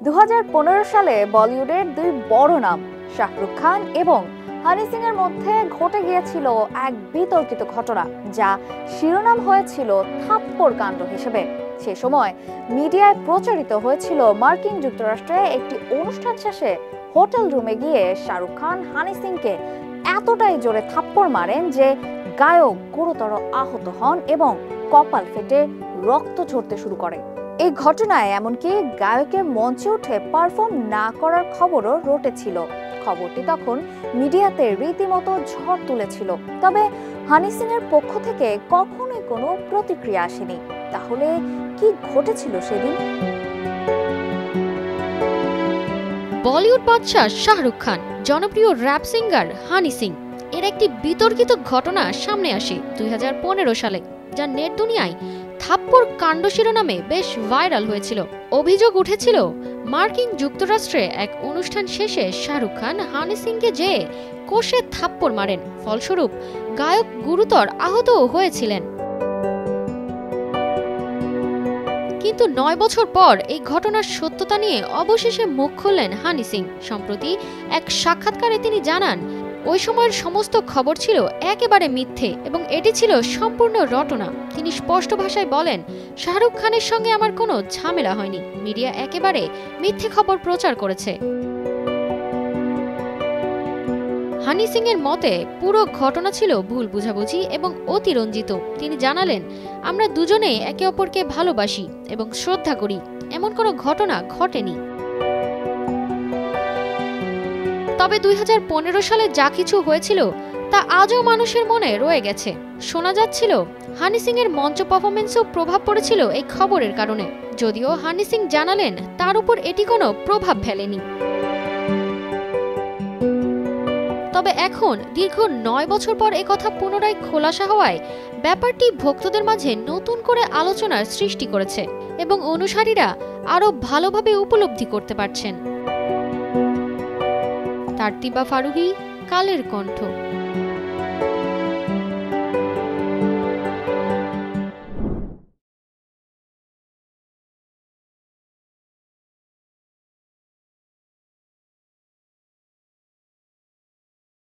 2015 সালে বলিউডের দুই বড় নাম শাহরুখ খান এবং হানি সিং এর মধ্যে ঘটে গিয়েছিল এক বিতর্কিত ঘটনা, যা শিরোনাম হয়েছিল থাপ্পড় কাণ্ড হিসেবে। সে সময় মিডিয়ায় প্রচারিত হয়েছিল মার্কিন যুক্তরাষ্ট্রে একটি অনুষ্ঠান শেষে হোটেল রুমে গিয়ে শাহরুখ খান হানি সিংকে এতটাই জোরে থাপ্পড় মারেন যে গায়ক গুরুতর আহত হন এবং কপাল ফেটে রক্ত ঝরতে শুরু করে। এই ঘটনায় এমনকি গায়কের মঞ্চে উঠে পারফর্ম না করার খবরও রটেছিল। খবরটি তখন মিডিয়াতে রীতিমতো ঝড় তুলেছিল। তবে হানি সিং এর পক্ষ থেকে কখনোই কোনো প্রতিক্রিয়া আসেনি। তাহলে কি ঘটেছিল সেদিন? বলিউড বাদশাহ শাহরুখ খান, জনপ্রিয় র‍্যাপ সিঙ্গার হানি সিং এর একটি বিতর্কিত ঘটনা সামনে আসে 2015 সালে, যা নেট দুনিয়ায় থাপ্পড় কাণ্ড শিরোনামে বেশ ভাইরাল হয়েছিল। অভিযোগ উঠেছিল মার্কিন যুক্তরাষ্ট্রে এক অনুষ্ঠান শেষে শাহরুখ খান হানি সিংকে যেয়ে কষে থাপ্পড় মারেন, ফলস্বরূপ গায়ক গুরুতর আহত হয়েছিলেন। কিন্তু 9 বছর পর এই ঘটনার সত্যতা নিয়ে অবশেষে মুখ খুললেন হানি সিং। সম্প্রতি এক সাক্ষাৎকারে তিনি জানান, ওই সময়ের সমস্ত খবর ছিল একেবারে মিথ্যে এবং এটি ছিল সম্পূর্ণ রটনা। তিনি স্পষ্ট ভাষায় বলেন, শাহরুখ খানের সঙ্গে আমার কোনো ঝামেলা হয়নি, মিডিয়া একেবারে মিথ্যে খবর প্রচার করেছে। হানি সিং এর মতে পুরো ঘটনা ছিল ভুল বুঝাবুঝি এবং অতিরঞ্জিত। তিনি জানালেন, আমরা দুজনেই একে অপরকে ভালোবাসি এবং শ্রদ্ধা করি, এমন কোনো ঘটনা ঘটেনি। তবে 2015 সালে যা কিছু হয়েছিল তা আজও মানুষের মনে রয়ে গেছে। শোনা যাচ্ছিল হানি সিং এর মঞ্চ পারফরমেন্সও প্রভাব পড়েছিল এই খবরের কারণে, যদিও হানি সিং জানালেন তার উপর এটি কোনো প্রভাব ফেলেনি। তবে এখন দীর্ঘ 9 বছর পর একথা পুনরায় খোলাসা হওয়ায় ব্যাপারটি ভক্তদের মাঝে নতুন করে আলোচনার সৃষ্টি করেছে এবং অনুসারীরা আরও ভালোভাবে উপলব্ধি করতে পারছেন। তারতিবা ফারুহি, কালের কণ্ঠ।